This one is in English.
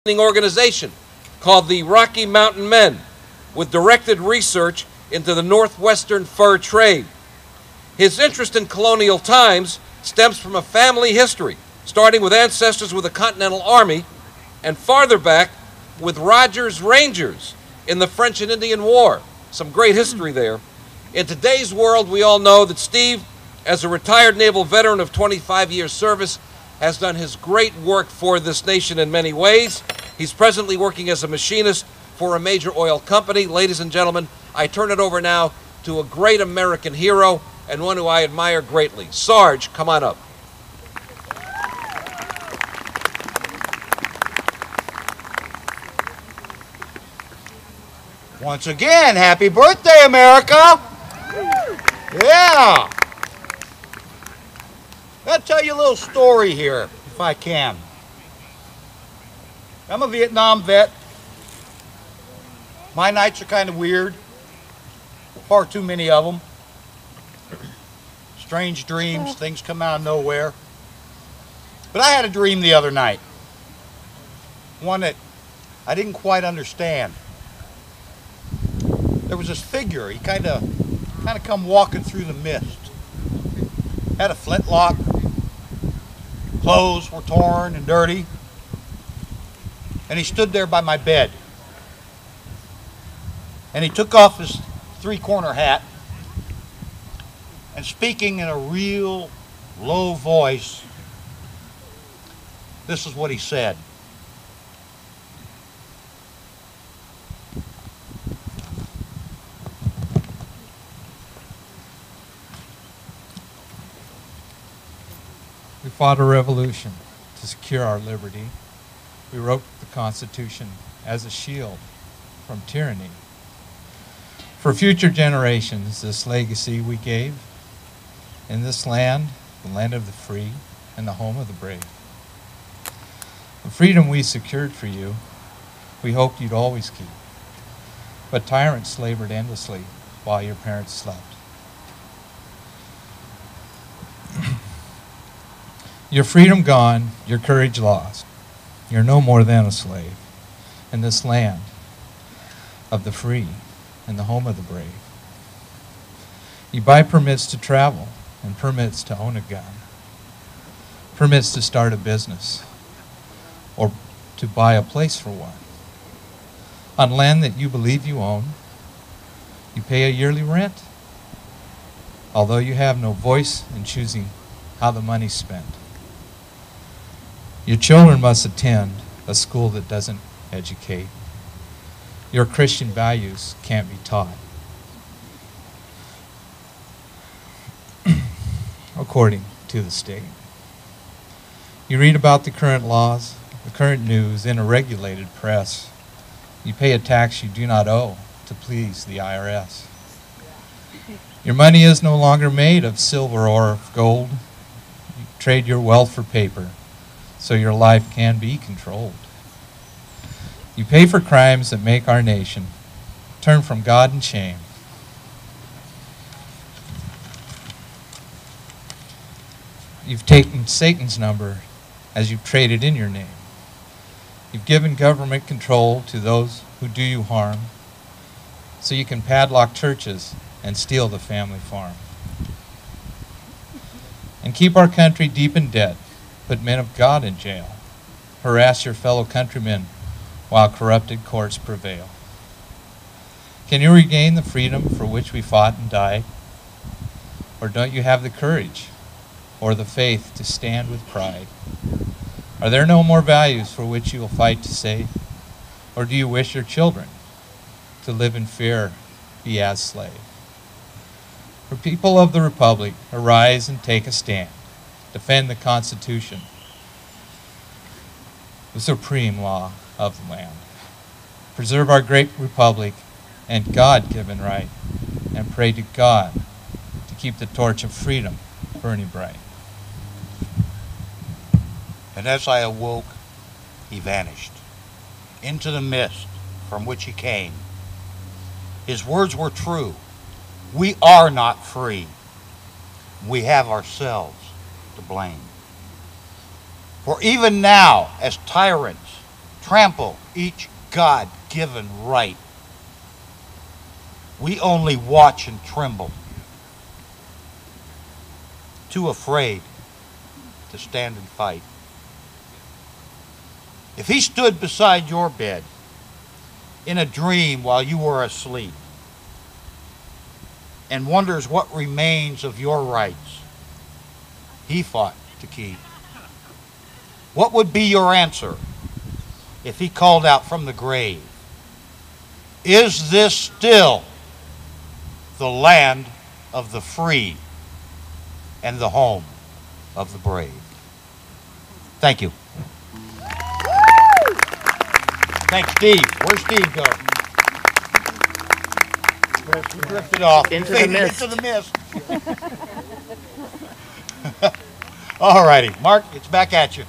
organization called the Rocky Mountain Men, with directed research into the northwestern fur trade. His interest in colonial times stems from a family history, starting with ancestors with the Continental Army and farther back with Rogers Rangers in the French and Indian War. Some great history there. In today's world, we all know that Steve, as a retired naval veteran of 25 years service, has done his great work for this nation in many ways. He's presently working as a machinist for a major oil company. Ladies and gentlemen, I turn it over now to a great American hero and one who I admire greatly. Sarge, come on up. Once again, happy birthday, America! Yeah! I'll tell you a little story here, if I can. I'm a Vietnam vet. My nights are kind of weird. Far too many of them. Strange dreams, things come out of nowhere. But I had a dream the other night. One that I didn't quite understand. There was this figure, he kind of come walking through the mist. Had a flintlock. Clothes were torn and dirty. And he stood there by my bed. And he took off his three-corner hat, and speaking in a real low voice, this is what he said. We fought a revolution to secure our liberty. We wrote the Constitution as a shield from tyranny. For future generations, this legacy we gave. In this land, the land of the free and the home of the brave. The freedom we secured for you, we hoped you'd always keep. But tyrants labored endlessly while your parents slept. Your freedom gone, your courage lost. You're no more than a slave in this land of the free and the home of the brave. You buy permits to travel and permits to own a gun, permits to start a business or to buy a place for one. On land that you believe you own, you pay a yearly rent, although you have no voice in choosing how the money's spent. Your children must attend a school that doesn't educate. Your Christian values can't be taught. According to the state. You read about the current laws, the current news in a regulated press. You pay a tax you do not owe to please the IRS. Your money is no longer made of silver or of gold. You trade your wealth for paper, so your life can be controlled. You pay for crimes that make our nation turn from God in shame. You've taken Satan's number as you've traded in your name. You've given government control to those who do you harm, so you can padlock churches and steal the family farm. And keep our country deep in debt, put men of God in jail, harass your fellow countrymen while corrupted courts prevail. Can you regain the freedom for which we fought and died? Or don't you have the courage or the faith to stand with pride? Are there no more values for which you will fight to save? Or do you wish your children to live in fear, be as slaves? For people of the Republic, arise and take a stand. Defend the Constitution, the supreme law of the land. Preserve our great republic and God-given right, and pray to God to keep the torch of freedom burning bright. And as I awoke, he vanished into the mist from which he came. His words were true. We are not free. We have ourselves to blame. For even now, as tyrants trample each God-given right. We only watch and tremble, too afraid to stand and fight. If he stood beside your bed in a dream while you were asleep and wonders what remains of your rights he fought to keep, what would be your answer if he called out from the grave, "Is this still the land of the free and the home of the brave?" Thank you. Thanks, Steve. Where's Steve go? He drifted off. Into the mist. Into the mist. All righty. Mark, it's back at you.